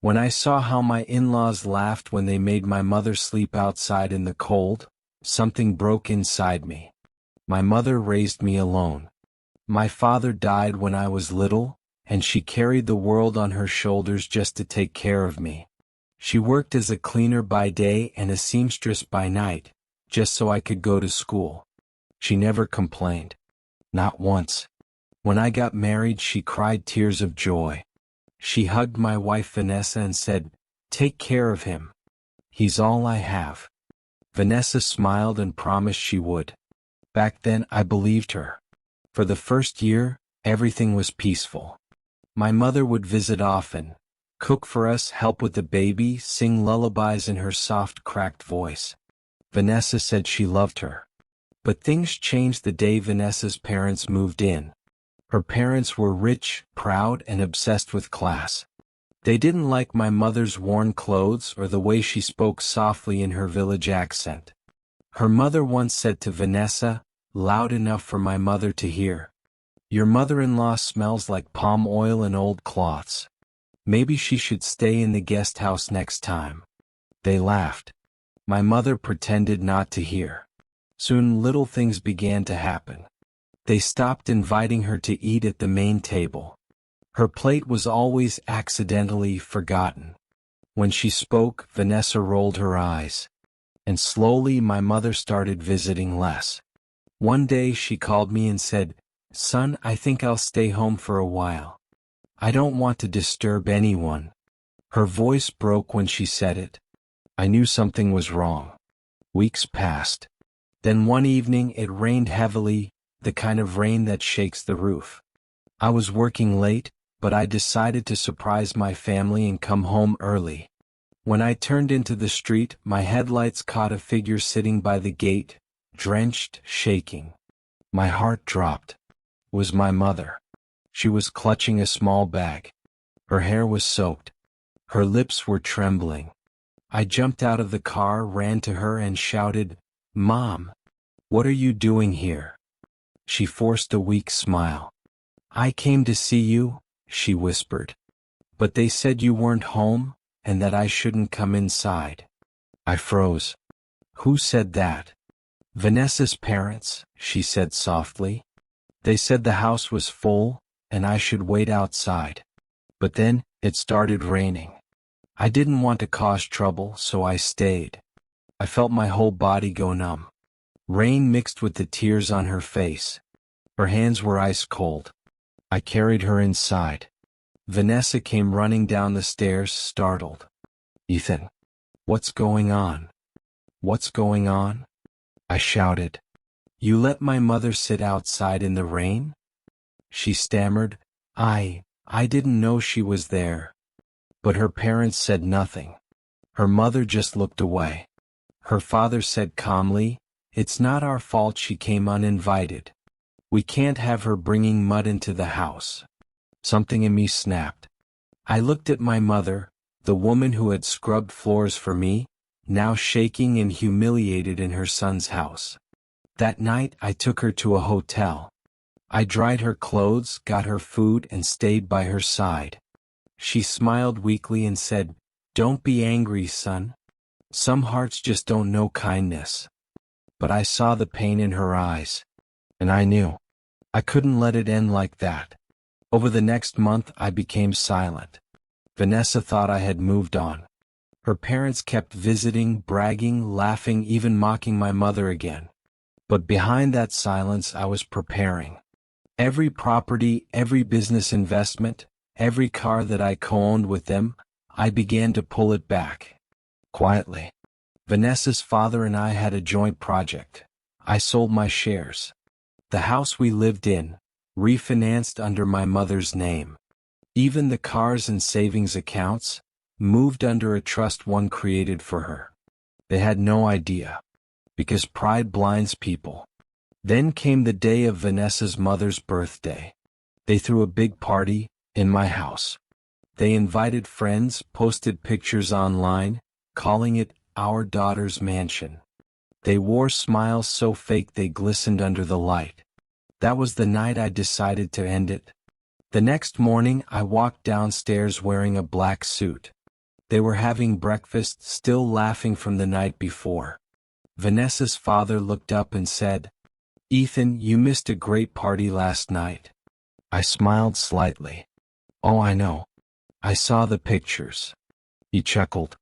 When I saw how my in-laws laughed when they made my mother sleep outside in the cold, something broke inside me. My mother raised me alone. My father died when I was little, and she carried the world on her shoulders just to take care of me. She worked as a cleaner by day and a seamstress by night, just so I could go to school. She never complained. Not once. When I got married, she cried tears of joy. She hugged my wife Vanessa and said, "Take care of him. He's all I have." Vanessa smiled and promised she would. Back then I believed her. For the first year, everything was peaceful. My mother would visit often, cook for us, help with the baby, sing lullabies in her soft, cracked voice. Vanessa said she loved her. But things changed the day Vanessa's parents moved in. Her parents were rich, proud, and obsessed with class. They didn't like my mother's worn clothes or the way she spoke softly in her village accent. Her mother once said to Vanessa, loud enough for my mother to hear, "Your mother-in-law smells like palm oil and old cloths. Maybe she should stay in the guest house next time." They laughed. My mother pretended not to hear. Soon little things began to happen. They stopped inviting her to eat at the main table. Her plate was always accidentally forgotten. When she spoke, Vanessa rolled her eyes. And slowly my mother started visiting less. One day she called me and said, "Son, I think I'll stay home for a while. I don't want to disturb anyone." Her voice broke when she said it. I knew something was wrong. Weeks passed. Then one evening it rained heavily, the kind of rain that shakes the roof. I was working late, but I decided to surprise my family and come home early. When I turned into the street, my headlights caught a figure sitting by the gate, drenched, shaking. My heart dropped. It was my mother. She was clutching a small bag. Her hair was soaked. Her lips were trembling. I jumped out of the car, ran to her and shouted, "Mom, what are you doing here?" She forced a weak smile. "I came to see you," she whispered. "But they said you weren't home, and that I shouldn't come inside." I froze. "Who said that?" "Vanessa's parents," she said softly. "They said the house was full, and I should wait outside. But then, it started raining. I didn't want to cause trouble, so I stayed." I felt my whole body go numb. Rain mixed with the tears on her face. Her hands were ice cold. I carried her inside. Vanessa came running down the stairs, startled. "Ethan, what's going on? What's going on?" I shouted. "You let my mother sit outside in the rain?" She stammered, I didn't know she was there." But her parents said nothing. Her mother just looked away. Her father said calmly, "It's not our fault she came uninvited. We can't have her bringing mud into the house." Something in me snapped. I looked at my mother, the woman who had scrubbed floors for me, now shaking and humiliated in her son's house. That night I took her to a hotel. I dried her clothes, got her food, and stayed by her side. She smiled weakly and said, "Don't be angry, son. Some hearts just don't know kindness." But I saw the pain in her eyes. And I knew. I couldn't let it end like that. Over the next month I became silent. Vanessa thought I had moved on. Her parents kept visiting, bragging, laughing, even mocking my mother again. But behind that silence I was preparing. Every property, every business investment, every car that I co-owned with them, I began to pull it back. Quietly. Vanessa's father and I had a joint project. I sold my shares. The house we lived in, refinanced under my mother's name. Even the cars and savings accounts, moved under a trust one created for her. They had no idea. Because pride blinds people. Then came the day of Vanessa's mother's birthday. They threw a big party, in my house. They invited friends, posted pictures online, calling it our daughter's mansion. They wore smiles so fake they glistened under the light. That was the night I decided to end it. The next morning I walked downstairs wearing a black suit. They were having breakfast, still laughing from the night before. Vanessa's father looked up and said, "Ethan, you missed a great party last night." I smiled slightly. "Oh, I know. I saw the pictures." He chuckled.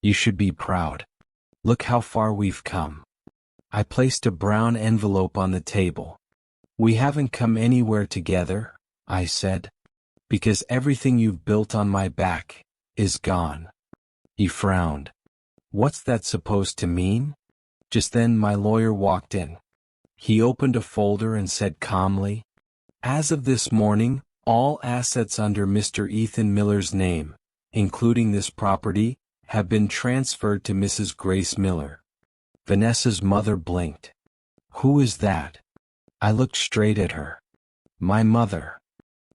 "You should be proud. Look how far we've come." I placed a brown envelope on the table. "We haven't come anywhere together," I said, "because everything you've built on my back is gone." He frowned. "What's that supposed to mean?" Just then my lawyer walked in. He opened a folder and said calmly, "As of this morning, all assets under Mr. Ethan Miller's name, including this property, have been transferred to Mrs. Grace Miller." Vanessa's mother blinked. "Who is that?" I looked straight at her. "My mother."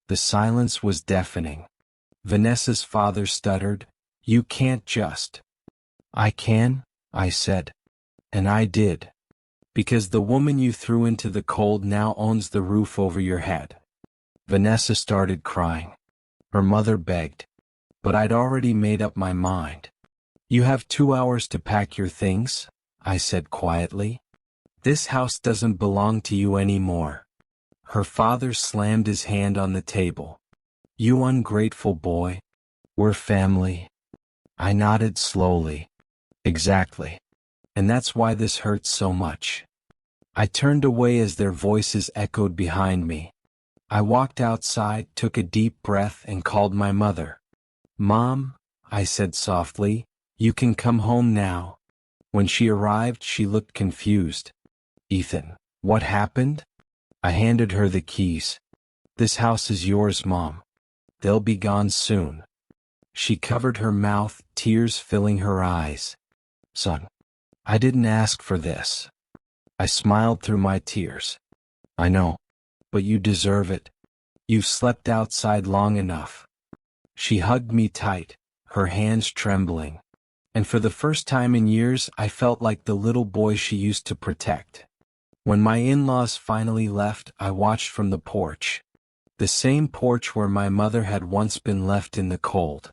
The silence was deafening. Vanessa's father stuttered, "You can't just." "I can," I said. "And I did. Because the woman you threw into the cold now owns the roof over your head." Vanessa started crying. Her mother begged. But I'd already made up my mind. "You have 2 hours to pack your things," I said quietly. "This house doesn't belong to you anymore." Her father slammed his hand on the table. "You ungrateful boy. We're family." I nodded slowly. "Exactly. And that's why this hurts so much." I turned away as their voices echoed behind me. I walked outside, took a deep breath, and called my mother. "Mom," I said softly, "you can come home now." When she arrived, she looked confused. "Ethan, what happened?" I handed her the keys. "This house is yours, Mom. They'll be gone soon." She covered her mouth, tears filling her eyes. "Son, I didn't ask for this." I smiled through my tears. "I know, but you deserve it. You've slept outside long enough." She hugged me tight, her hands trembling. And for the first time in years, I felt like the little boy she used to protect. When my in-laws finally left, I watched from the porch. The same porch where my mother had once been left in the cold.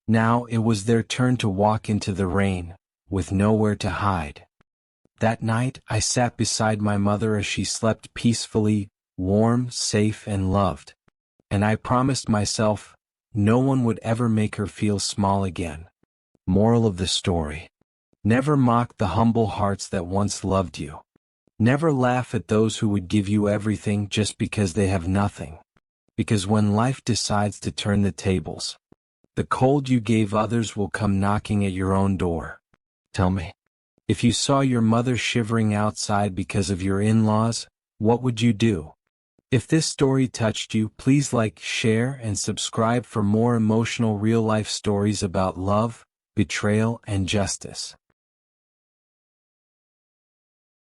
Now it was their turn to walk into the rain, with nowhere to hide. That night, I sat beside my mother as she slept peacefully, warm, safe, and loved. And I promised myself, no one would ever make her feel small again. Moral of the story: never mock the humble hearts that once loved you. Never laugh at those who would give you everything just because they have nothing. Because when life decides to turn the tables, the cold you gave others will come knocking at your own door. Tell me, if you saw your mother shivering outside because of your in-laws, what would you do? If this story touched you, please like, share, and subscribe for more emotional real-life stories about love, betrayal, and justice.